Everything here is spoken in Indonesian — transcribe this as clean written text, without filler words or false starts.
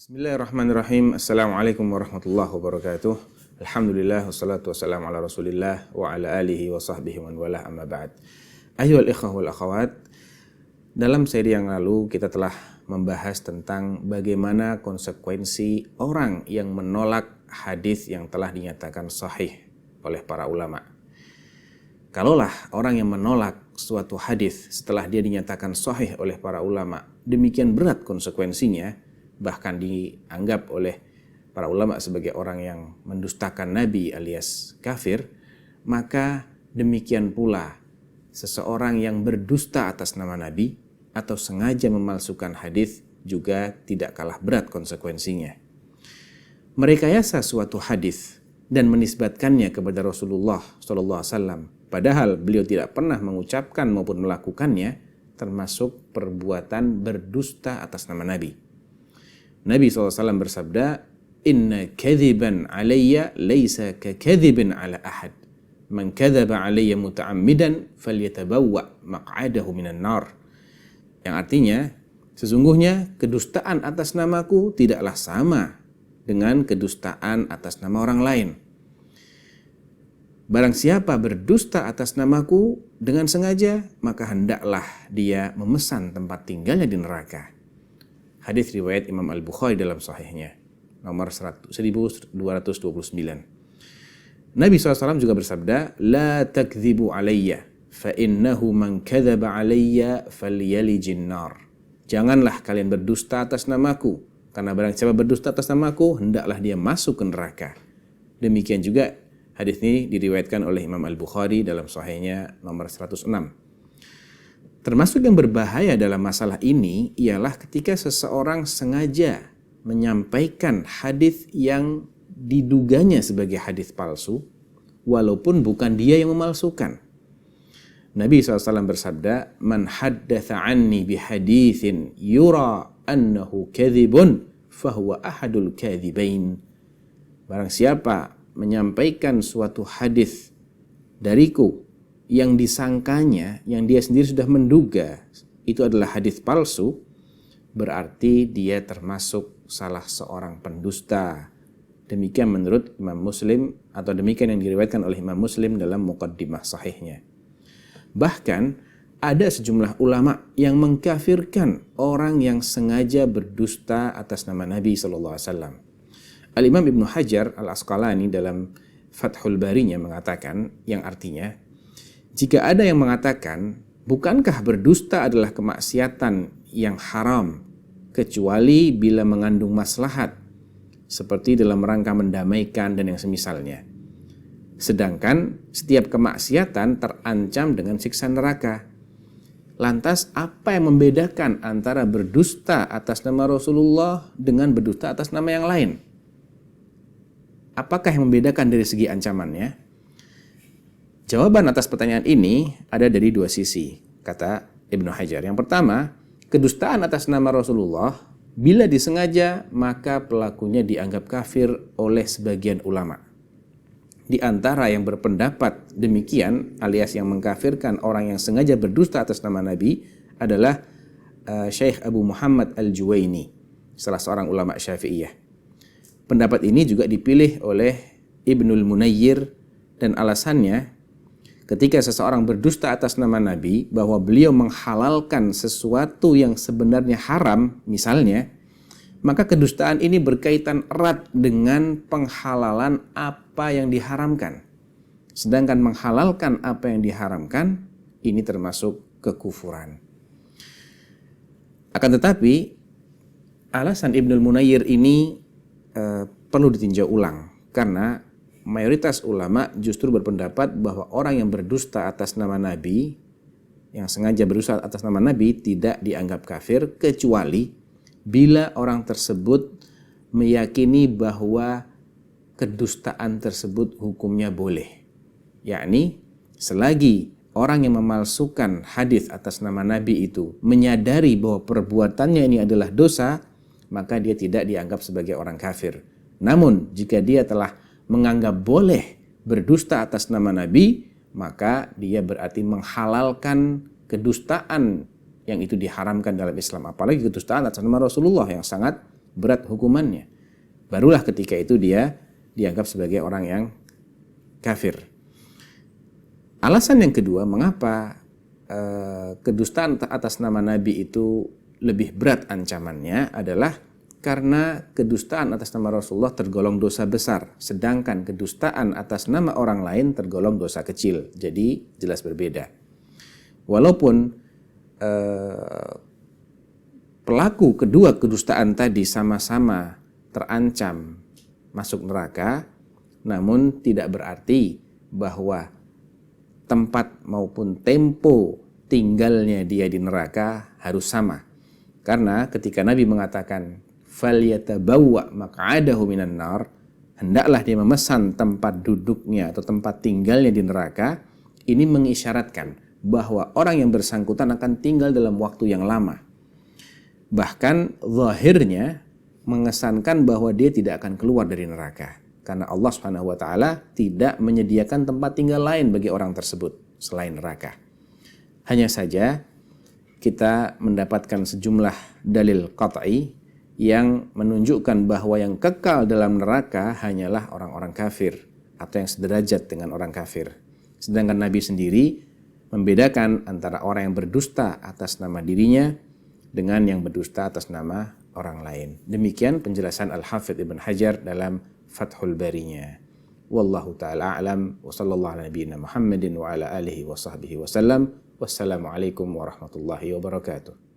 Bismillahirrahmanirrahim. Assalamualaikum warahmatullahi wabarakatuh. Alhamdulillah wassalatu wassalamu ala Rasulillah wa ala alihi wa sahbihi man walah amma ba'd. Ayyuhal ikhwah wal akhawat, dalam seri yang lalu kita telah membahas tentang bagaimana konsekuensi orang yang menolak hadis yang telah dinyatakan sahih oleh para ulama. Kalaulah orang yang menolak suatu hadis setelah dia dinyatakan sahih oleh para ulama, demikian berat konsekuensinya, bahkan dianggap oleh para ulama sebagai orang yang mendustakan Nabi alias kafir, maka demikian pula seseorang yang berdusta atas nama Nabi atau sengaja memalsukan hadis juga tidak kalah berat konsekuensinya. Merekayasa suatu hadis dan menisbatkannya kepada Rasulullah SAW, padahal beliau tidak pernah mengucapkan maupun melakukannya, termasuk perbuatan berdusta atas nama Nabi. Nabi SAW bersabda, "Inna kadhiban alayya laysa ka kadhibin ala ahad. Man kadhaba alayya muta'ammidan falyatabawwa maq'adahu minan nar." Yang artinya, sesungguhnya kedustaan atas namaku tidaklah sama dengan kedustaan atas nama orang lain. Barang siapa berdusta atas namaku dengan sengaja, maka hendaklah dia memesan tempat tinggalnya di neraka. Hadis riwayat Imam Al-Bukhari dalam sahihnya, nomor 1229. Nabi SAW juga bersabda, "La takdzibu alayya, fa innahu man kadzaba alayya falyalijin nar." Janganlah kalian berdusta atas namaku, karena barang siapa berdusta atas namaku, hendaklah dia masuk ke neraka. Demikian juga hadis ini diriwayatkan oleh Imam Al-Bukhari dalam sahihnya nomor 106. Termasuk yang berbahaya dalam masalah ini ialah ketika seseorang sengaja menyampaikan hadis yang diduganya sebagai hadis palsu, walaupun bukan dia yang memalsukan. Nabi SAW bersabda, "Man haddatha anni bihadithin yura annahu kadhibun, fahuwa ahadul kadhibain." Barang siapa menyampaikan suatu hadis dariku yang disangkanya, yang dia sendiri sudah menduga itu adalah hadis palsu, berarti dia termasuk salah seorang pendusta. Demikian menurut Imam Muslim, atau demikian yang diriwayatkan oleh Imam Muslim dalam muqaddimah sahihnya. Bahkan ada sejumlah ulama yang mengkafirkan orang yang sengaja berdusta atas nama Nabi SAW. Al-Imam Ibnu Hajar Al-Asqalani dalam Fathul Barinya mengatakan, yang artinya, jika ada yang mengatakan, bukankah berdusta adalah kemaksiatan yang haram, kecuali bila mengandung maslahat, seperti dalam rangka mendamaikan dan yang semisalnya. Sedangkan setiap kemaksiatan terancam dengan siksa neraka. Lantas apa yang membedakan antara berdusta atas nama Rasulullah dengan berdusta atas nama yang lain? Apakah yang membedakan dari segi ancamannya? Jawaban atas pertanyaan ini ada dari dua sisi, kata Ibnu Hajar. Yang pertama, kedustaan atas nama Rasulullah bila disengaja maka pelakunya dianggap kafir oleh sebagian ulama. Di antara yang berpendapat demikian alias yang mengkafirkan orang yang sengaja berdusta atas nama Nabi adalah Syekh Abu Muhammad Al-Juwaini, salah seorang ulama Syafi'iyah. Pendapat ini juga dipilih oleh Ibnul Munayyir, dan alasannya, ketika seseorang berdusta atas nama Nabi bahwa beliau menghalalkan sesuatu yang sebenarnya haram, misalnya, maka kedustaan ini berkaitan erat dengan penghalalan apa yang diharamkan. Sedangkan menghalalkan apa yang diharamkan, ini termasuk kekufuran. Akan tetapi, alasan Ibnul Munayyir ini perlu ditinjau ulang, karena mayoritas ulama justru berpendapat bahwa orang yang berdusta atas nama Nabi, yang sengaja berdusta atas nama Nabi, tidak dianggap kafir kecuali bila orang tersebut meyakini bahwa kedustaan tersebut hukumnya boleh. Yakni selagi orang yang memalsukan hadis atas nama Nabi itu menyadari bahwa perbuatannya ini adalah dosa, maka dia tidak dianggap sebagai orang kafir. Namun jika dia telah menganggap boleh berdusta atas nama Nabi, maka dia berarti menghalalkan kedustaan yang itu diharamkan dalam Islam. Apalagi kedustaan atas nama Rasulullah yang sangat berat hukumannya. Barulah ketika itu dia dianggap sebagai orang yang kafir. Alasan yang kedua, mengapa kedustaan atas nama Nabi itu lebih berat ancamannya adalah karena kedustaan atas nama Rasulullah tergolong dosa besar, sedangkan kedustaan atas nama orang lain tergolong dosa kecil. Jadi jelas berbeda. Walaupun pelaku kedua kedustaan tadi sama-sama terancam masuk neraka, namun tidak berarti bahwa tempat maupun tempo tinggalnya dia di neraka harus sama. Karena ketika Nabi mengatakan falyatabawwa maq'adahu minan nar, hendaklah dia memesan tempat duduknya atau tempat tinggalnya di neraka, ini mengisyaratkan bahwa orang yang bersangkutan akan tinggal dalam waktu yang lama. Bahkan zahirnya mengesankan bahwa dia tidak akan keluar dari neraka. Karena Allah Subhanahu wa taala tidak menyediakan tempat tinggal lain bagi orang tersebut selain neraka. Hanya saja kita mendapatkan sejumlah dalil qat'i yang menunjukkan bahwa yang kekal dalam neraka hanyalah orang-orang kafir atau yang sederajat dengan orang kafir. Sedangkan Nabi sendiri membedakan antara orang yang berdusta atas nama dirinya dengan yang berdusta atas nama orang lain. Demikian penjelasan Al-Hafidz Ibn Hajar dalam Fathul Barinya. Wallahu ta'ala a'lam wa sallallahu ala nabiyyina Muhammadin wa ala alihi wa sahbihi wa sallam. Wassalamualaikum warahmatullahi wabarakatuh.